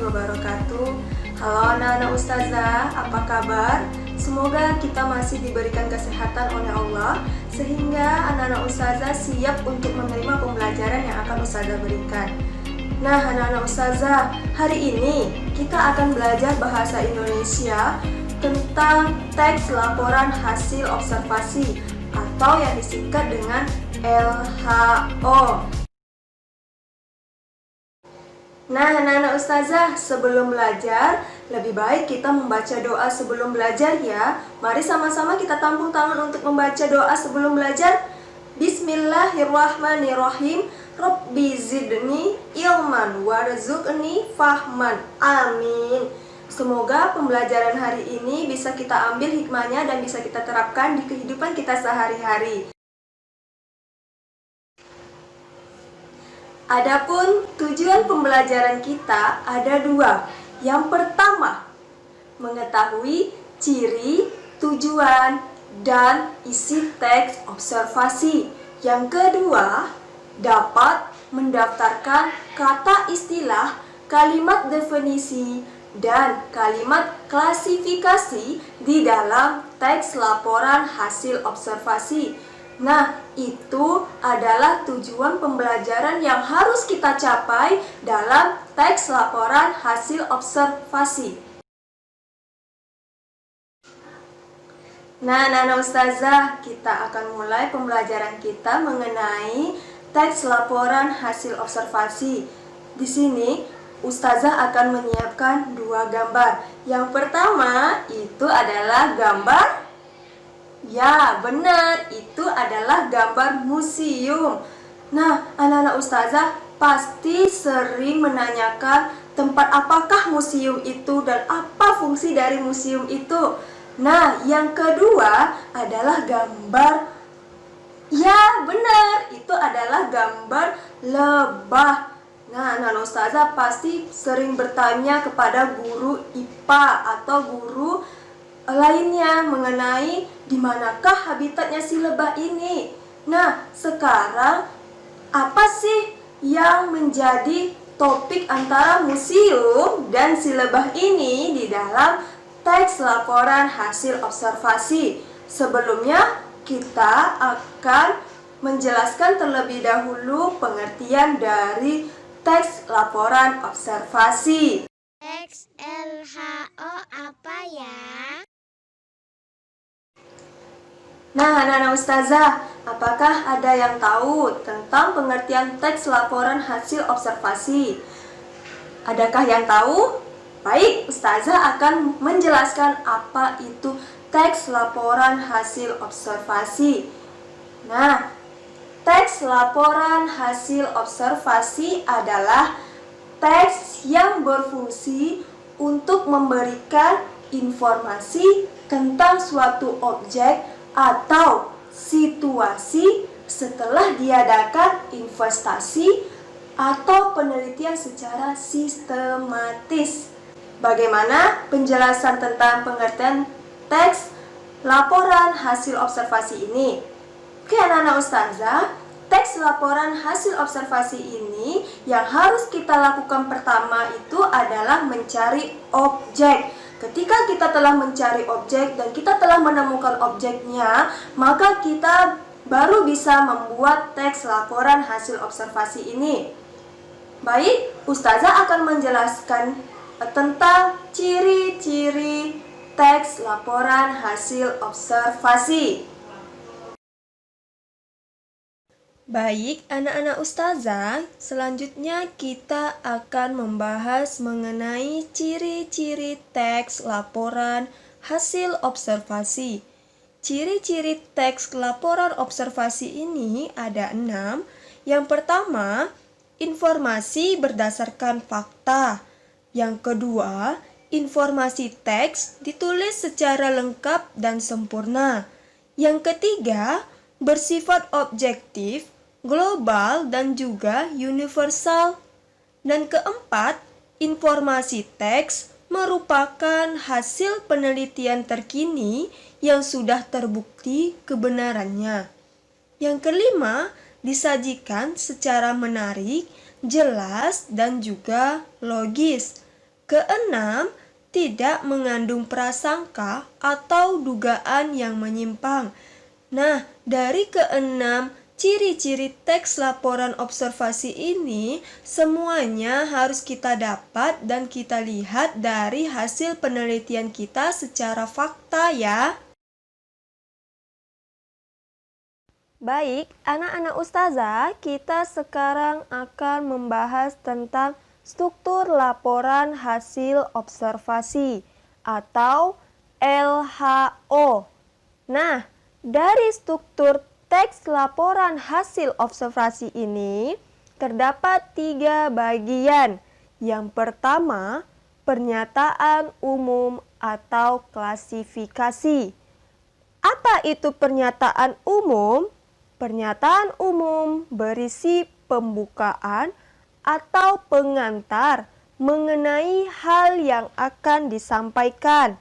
wabarakatuh. Halo anak-anak ustazah, apa kabar? Semoga kita masih diberikan kesehatan oleh Allah sehingga anak-anak ustazah siap untuk menerima pembelajaran yang akan ustazah berikan. Nah anak-anak ustazah, hari ini kita akan belajar bahasa Indonesia tentang teks laporan hasil observasi atau yang disingkat dengan LHO. Nah anak-anak ustazah, sebelum belajar lebih baik kita membaca doa sebelum belajar ya. Mari sama-sama kita tampung tangan untuk membaca doa sebelum belajar. Bismillahirrahmanirrahim. Rabbi zidni ilman warzuqni fahman. Amin. Semoga pembelajaran hari ini bisa kita ambil hikmahnya dan bisa kita terapkan di kehidupan kita sehari-hari. Adapun tujuan pembelajaran kita ada dua. Yang pertama, mengetahui ciri, tujuan, dan isi teks observasi. Yang kedua, dapat mendaftarkan kata istilah, kalimat definisi, dan kalimat klasifikasi di dalam teks laporan hasil observasi. Nah, itu adalah tujuan pembelajaran yang harus kita capai dalam teks laporan hasil observasi. Nah, Nana Ustazah, kita akan mulai pembelajaran kita mengenai teks laporan hasil observasi. Di sini, Ustazah akan menyiapkan dua gambar. Yang pertama, itu adalah gambar. Ya, benar, itu adalah gambar museum. Nah, anak-anak ustazah pasti sering menanyakan tempat apakah museum itu dan apa fungsi dari museum itu. Nah, yang kedua adalah gambar. Ya, benar, itu adalah gambar lebah. Nah, anak-anak ustazah pasti sering bertanya kepada guru IPA atau guru lainnya mengenai di manakah habitatnya si lebah ini. Nah, sekarang apa sih yang menjadi topik antara museum dan si lebah ini di dalam teks laporan hasil observasi? Sebelumnya, kita akan menjelaskan terlebih dahulu pengertian dari teks laporan observasi. Teks LHO apa ya? Nah, anak-anak ustazah, apakah ada yang tahu tentang pengertian teks laporan hasil observasi? Adakah yang tahu? Baik, ustazah akan menjelaskan apa itu teks laporan hasil observasi. Nah, teks laporan hasil observasi adalah teks yang berfungsi untuk memberikan informasi tentang suatu objek atau situasi setelah diadakan investasi atau penelitian secara sistematis. Bagaimana penjelasan tentang pengertian teks laporan hasil observasi ini? Oke anak-anak ustazah, teks laporan hasil observasi ini yang harus kita lakukan pertama itu adalah mencari objek. Ketika kita telah mencari objek dan kita telah menemukan objeknya, maka kita baru bisa membuat teks laporan hasil observasi ini. Baik, ustazah akan menjelaskan tentang ciri-ciri teks laporan hasil observasi. Baik, anak-anak ustazah, selanjutnya kita akan membahas mengenai ciri-ciri teks laporan hasil observasi. Ciri-ciri teks laporan observasi ini ada 6. Yang pertama, informasi berdasarkan fakta. Yang kedua, informasi teks ditulis secara lengkap dan sempurna. Yang ketiga, bersifat objektif, global, dan juga universal. Dan keempat, informasi teks merupakan hasil penelitian terkini yang sudah terbukti kebenarannya. Yang kelima, disajikan secara menarik, jelas, dan juga logis. keenam, tidak mengandung prasangka atau dugaan yang menyimpang. Nah, dari keenam ciri-ciri teks laporan observasi ini semuanya harus kita dapat dan kita lihat dari hasil penelitian kita secara fakta ya. Baik, anak-anak ustazah, kita sekarang akan membahas tentang struktur laporan hasil observasi atau LHO. Nah, dari struktur teks laporan hasil observasi ini terdapat 3 bagian. Yang pertama, pernyataan umum atau klasifikasi. Apa itu pernyataan umum? Pernyataan umum berisi pembukaan atau pengantar mengenai hal yang akan disampaikan.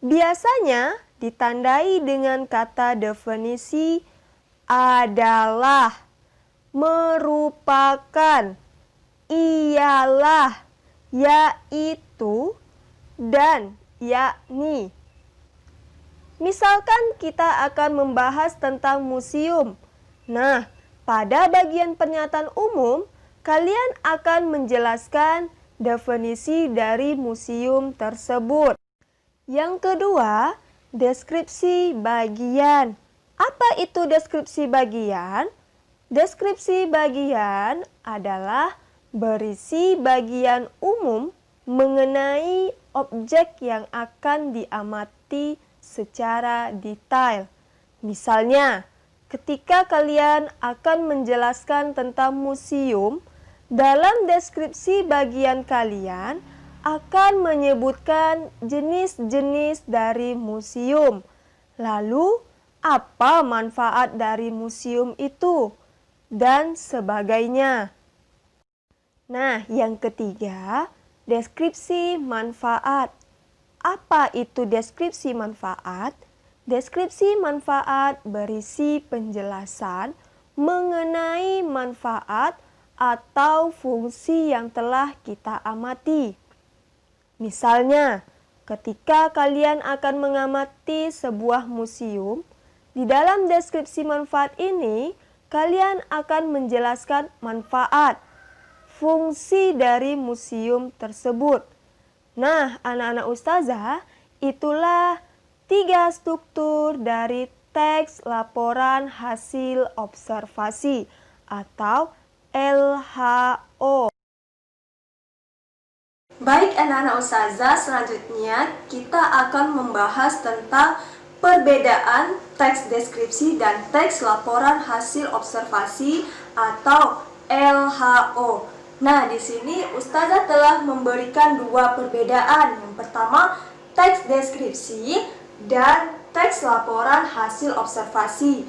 Biasanya ditandai dengan kata definisi adalah, merupakan, ialah, yaitu, dan yakni. Misalkan kita akan membahas tentang museum. Nah, pada bagian pernyataan umum, kalian akan menjelaskan definisi dari museum tersebut. Yang kedua, deskripsi bagian. Apa itu deskripsi bagian? Deskripsi bagian adalah berisi bagian umum mengenai objek yang akan diamati secara detail. Misalnya, ketika kalian akan menjelaskan tentang museum, dalam deskripsi bagian kalian akan menyebutkan jenis-jenis dari museum. Lalu, apa manfaat dari museum itu? Dan sebagainya. Nah, yang ketiga, deskripsi manfaat. Apa itu deskripsi manfaat? Deskripsi manfaat berisi penjelasan mengenai manfaat atau fungsi yang telah kita amati. Misalnya, ketika kalian akan mengamati sebuah museum, di dalam deskripsi manfaat ini, kalian akan menjelaskan manfaat, fungsi dari museum tersebut. Nah, anak-anak ustazah, itulah 3 struktur dari teks laporan hasil observasi atau LHO. Baik anak-anak ustazah, selanjutnya kita akan membahas tentang perbedaan teks deskripsi dan teks laporan hasil observasi atau LHO. Nah, di sini ustazah telah memberikan 2 perbedaan. Yang pertama, teks deskripsi dan teks laporan hasil observasi.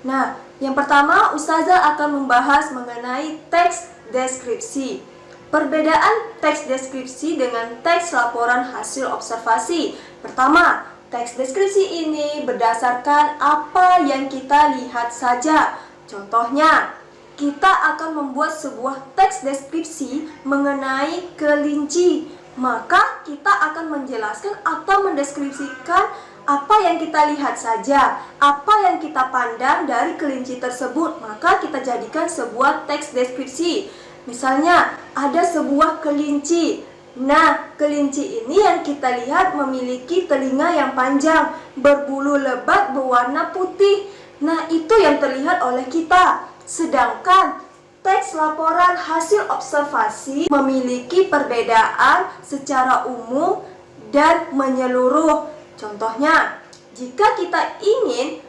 Nah, yang pertama ustazah akan membahas mengenai teks deskripsi. Perbedaan teks deskripsi dengan teks laporan hasil observasi. Pertama, teks deskripsi ini berdasarkan apa yang kita lihat saja. Contohnya, kita akan membuat sebuah teks deskripsi mengenai kelinci. Maka kita akan menjelaskan atau mendeskripsikan apa yang kita lihat saja, apa yang kita pandang dari kelinci tersebut, maka kita jadikan sebuah teks deskripsi. Misalnya, ada sebuah kelinci. Nah, kelinci ini yang kita lihat memiliki telinga yang panjang, berbulu lebat berwarna putih. Nah, itu yang terlihat oleh kita. Sedangkan teks laporan hasil observasi memiliki perbedaan secara umum dan menyeluruh. Contohnya, jika kita ingin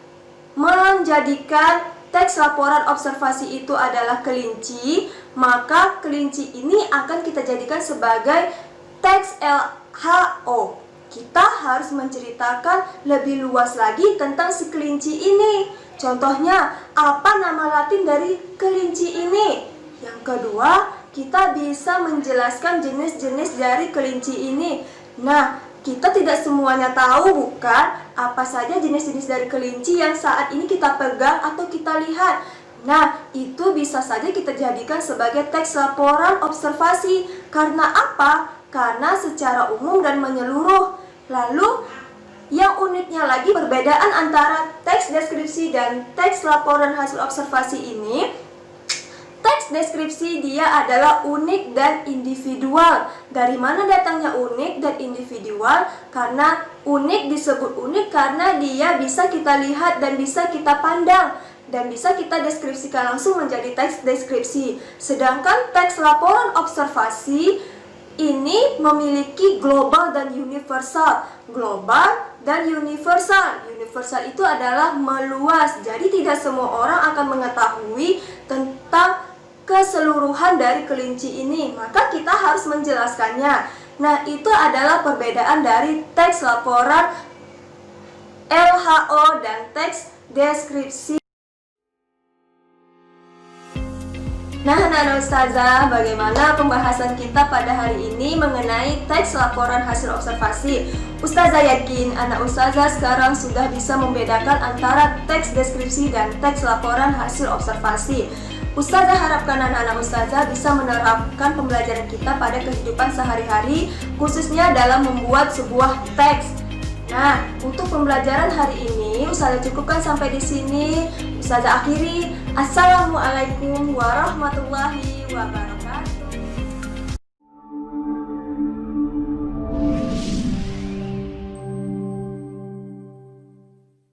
menjadikan teks laporan observasi itu adalah kelinci, maka kelinci ini akan kita jadikan sebagai teks LHO. Kita harus menceritakan lebih luas lagi tentang si kelinci ini. Contohnya, apa nama Latin dari kelinci ini? Yang kedua, kita bisa menjelaskan jenis-jenis dari kelinci ini. Nah, kita tidak semuanya tahu bukan apa saja jenis-jenis dari kelinci yang saat ini kita pegang atau kita lihat. Nah, itu bisa saja kita jadikan sebagai teks laporan observasi. Karena apa? karena secara umum dan menyeluruh. Lalu yang uniknya lagi perbedaan antara teks deskripsi dan teks laporan hasil observasi ini, teks deskripsi dia adalah unik dan individual. Dari mana datangnya unik dan individual? Karena unik disebut unik karena dia bisa kita lihat dan bisa kita pandang dan bisa kita deskripsikan langsung menjadi teks deskripsi. Sedangkan teks laporan observasi ini memiliki global dan universal. Global dan universal. Universal itu adalah meluas. Jadi tidak semua orang akan mengetahui tentang keseluruhan dari kelinci ini. Maka kita harus menjelaskannya. Nah, itu adalah perbedaan dari teks laporan LHO dan teks deskripsi. Nah, Ustazah, bagaimana pembahasan kita pada hari ini mengenai teks laporan hasil observasi? Ustazah yakin anak Ustazah sekarang sudah bisa membedakan antara teks deskripsi dan teks laporan hasil observasi. Ustazah harapkan anak-anak Ustazah bisa menerapkan pembelajaran kita pada kehidupan sehari-hari, khususnya dalam membuat sebuah teks. Nah, untuk pembelajaran hari ini Ustazah cukupkan sampai di sini. Ustazah akhiri. Assalamualaikum warahmatullahi wabarakatuh.